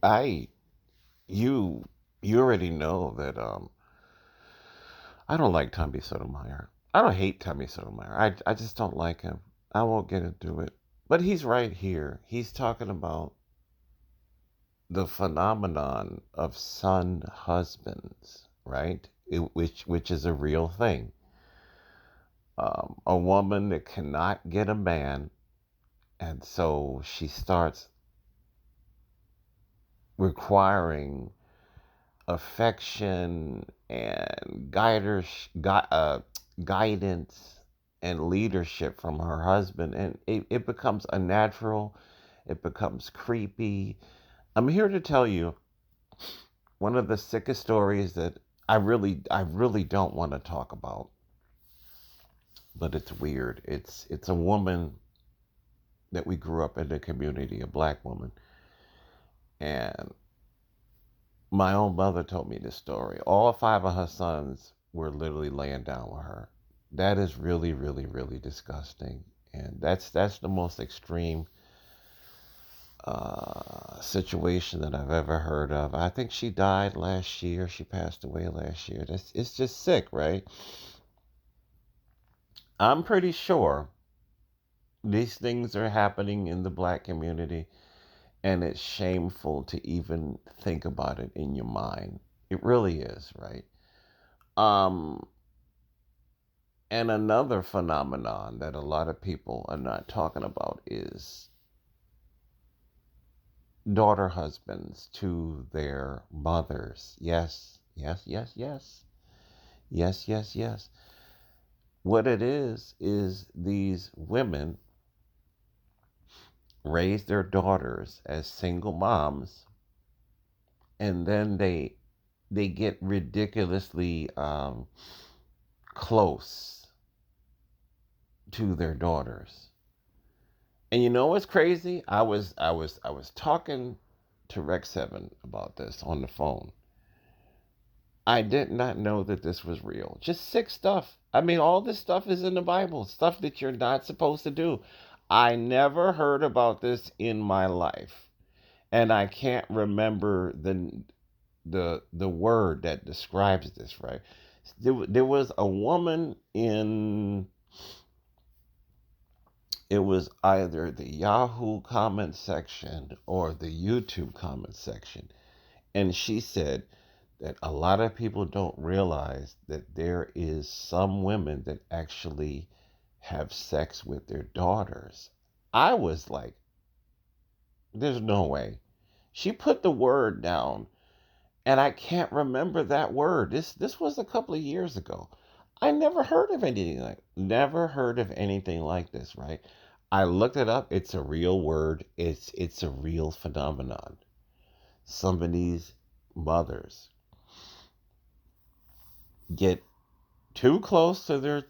I you you already know that I don't like Tommy Sotomayor. I don't hate Tommy Sotomayor. I just don't like him. I won't get into it. But he's right here. He's talking about the phenomenon of son husbands, right? Which is a real thing. A woman that cannot get a man, and so she starts requiring affection and guidance and leadership from her husband, and it becomes unnatural. It becomes creepy. I'm here to tell you one of the sickest stories that I really don't want to talk about, but it's weird. It's a woman that we grew up in the community, a black woman, and my own mother told me this story. All five of her sons were literally laying down with her. That is really, really, really disgusting, and that's the most extreme situation that I've ever heard of. I think she died last year. She passed away last year. It's just sick, right? I'm pretty sure these things are happening in the black community, and it's shameful to even think about it in your mind. It really is, right? Um, and another phenomenon that a lot of people are not talking about is daughter husbands to their mothers. Yes, yes, yes, yes. Yes, yes, yes. What it is these women raise their daughters as single moms, and then they get ridiculously close to their daughters. And you know what's crazy? I was talking to Rex Seven about this on the phone. I did not know that this was real. Just sick stuff. I mean, all this stuff is in the Bible, stuff that you're not supposed to do. I never heard about this in my life, and I can't remember the word that describes this. Right? There was a woman in, it was either the Yahoo comment section or the YouTube comment section. And she said that a lot of people don't realize that there is some women that actually have sex with their daughters. I was like, there's no way. She put the word down, and I can't remember that word. This was a couple of years ago. I never heard of anything like this, right? I looked it up. It's a real word. It's a real phenomenon. Some of these mothers get too close to their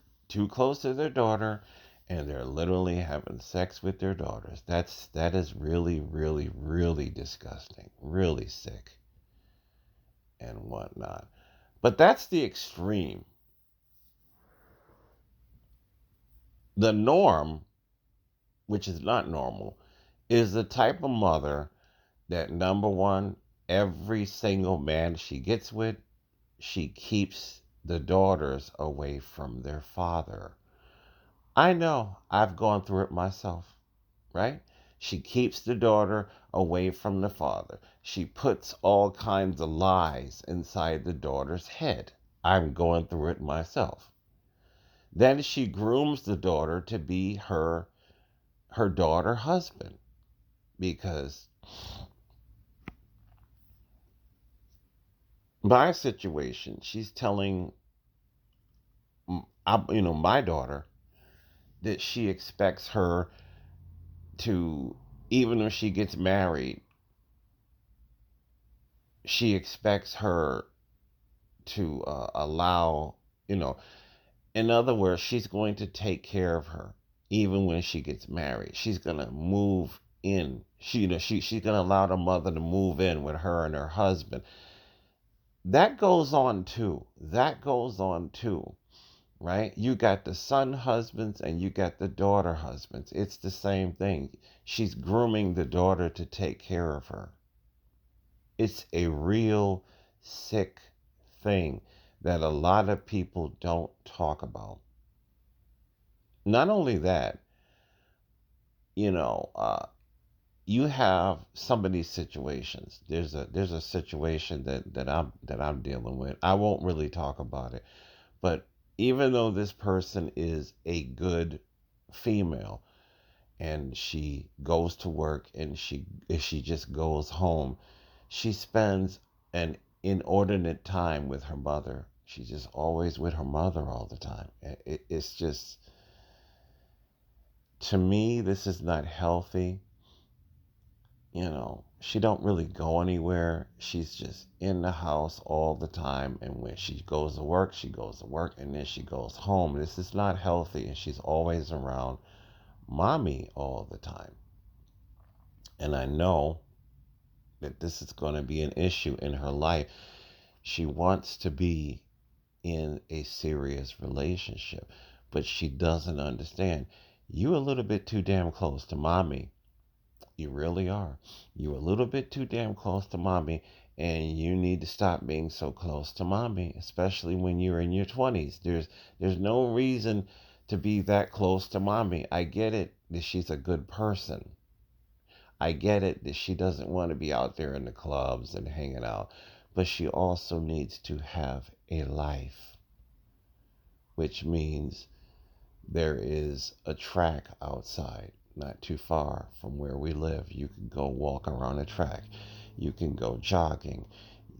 daughter, and they're literally having sex with their daughters. That is really, really, really disgusting. Really sick and whatnot. But that's the extreme. The norm, which is not normal, is the type of mother that, number one, every single man she gets with, she keeps the daughters away from their father. I know, I've gone through it myself, right? She keeps the daughter away from the father. She puts all kinds of lies inside the daughter's head. I'm going through it myself. Then she grooms the daughter to be her daughter husband, because my situation, she's telling my daughter that she expects her to, even when she gets married, she expects her to allow, you know, in other words, she's going to take care of her even when she gets married. She's gonna move in. She's gonna allow the mother to move in with her and her husband. That goes on too. That goes on too, right? You got the son husbands and you got the daughter husbands. It's the same thing. She's grooming the daughter to take care of her. It's a real sick thing that a lot of people don't talk about. Not only that, you know, you have some of these situations. There's a situation that I'm dealing with. I won't really talk about it, but even though this person is a good female and she goes to work and she just goes home, she spends an inordinate time with her mother. She's just always with her mother all the time. It's just, to me, this is not healthy. She don't really go anywhere. She's just in the house all the time, and when she goes to work, she goes to work, and then she goes home. This is not healthy, and she's always around mommy all the time. And I know that this is going to be an issue in her life. She wants to be in a serious relationship, but she doesn't understand. You a little bit too damn close to mommy. You really are. You're a little bit too damn close to mommy, and you need to stop being so close to mommy, especially when you're in your 20s. There's no reason to be that close to mommy. I get it that she's a good person. I get it that she doesn't want to be out there in the clubs and hanging out, but she also needs to have a life, which means there is a track outside, not too far from where we live. You can go walk around a track. You can go jogging.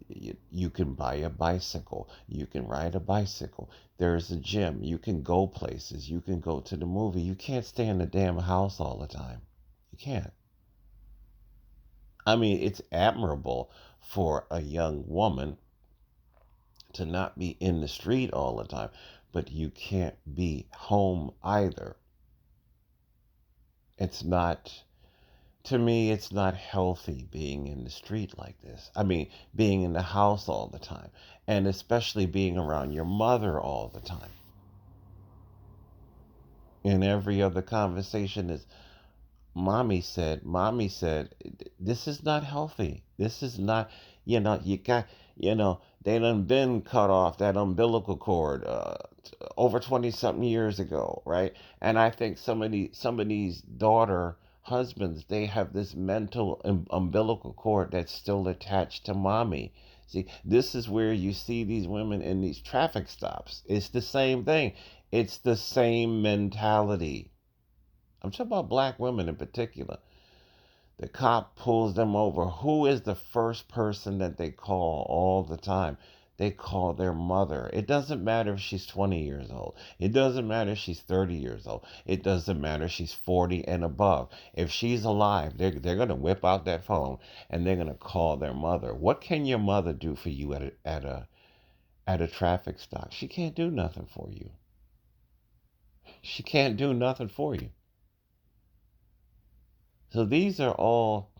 You can buy a bicycle. You can ride a bicycle. There's a gym. You can go places. You can go to the movie. You can't stay in the damn house all the time. You can't. I mean, it's admirable for a young woman to not be in the street all the time, but you can't be home either. It's not, to me, it's not healthy being in the street like this. I mean, being in the house all the time, and especially being around your mother all the time. And every other conversation is, mommy said, this is not healthy. This is not, you got, they done been cut off that umbilical cord over 20 something years ago, right? And I think some of these daughter husbands, they have this mental umbilical cord that's still attached to mommy. See, this is where you see these women in these traffic stops. It's the same thing. It's the same mentality. I'm talking about black women in particular. The cop pulls them over. Who is the first person that they call all the time? They call their mother. It doesn't matter if she's 20 years old. It doesn't matter if she's 30 years old. It doesn't matter if she's 40 and above. If she's alive, they're going to whip out that phone and they're going to call their mother. What can your mother do for you at a traffic stop? She can't do nothing for you. She can't do nothing for you. So these are all,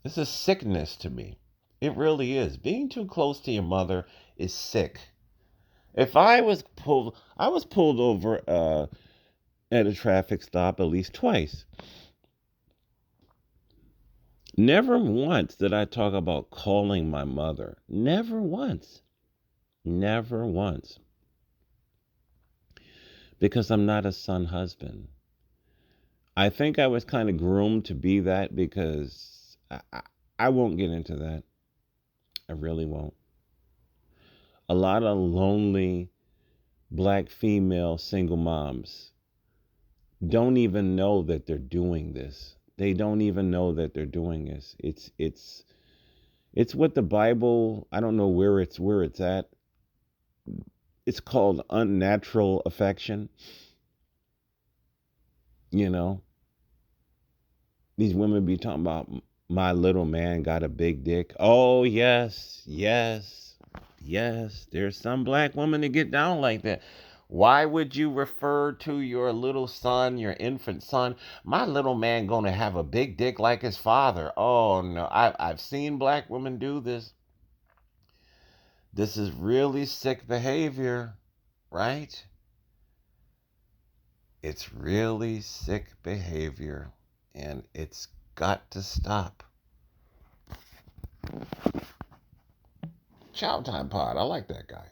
this is sickness to me. It really is. Being too close to your mother is sick. If I was pulled over at a traffic stop at least twice. Never once did I talk about calling my mother. Never once. Never once. Because I'm not a son husband. I think I was kind of groomed to be that because I won't get into that. I really won't. A lot of lonely black female single moms don't even know that they're doing this. They don't even know that they're doing this. It's what the Bible, I don't know where it's at. It's called unnatural affection. You know, these women be talking about my little man got a big dick. Oh yes, yes, yes. There's some black women that get down like that. Why would you refer to your little son, your infant son, my little man gonna have a big dick like his father? Oh no, I've seen black women do this. This is really sick behavior, right? It's really sick behavior, and it's got to stop. Chow Time Pod. I like that guy.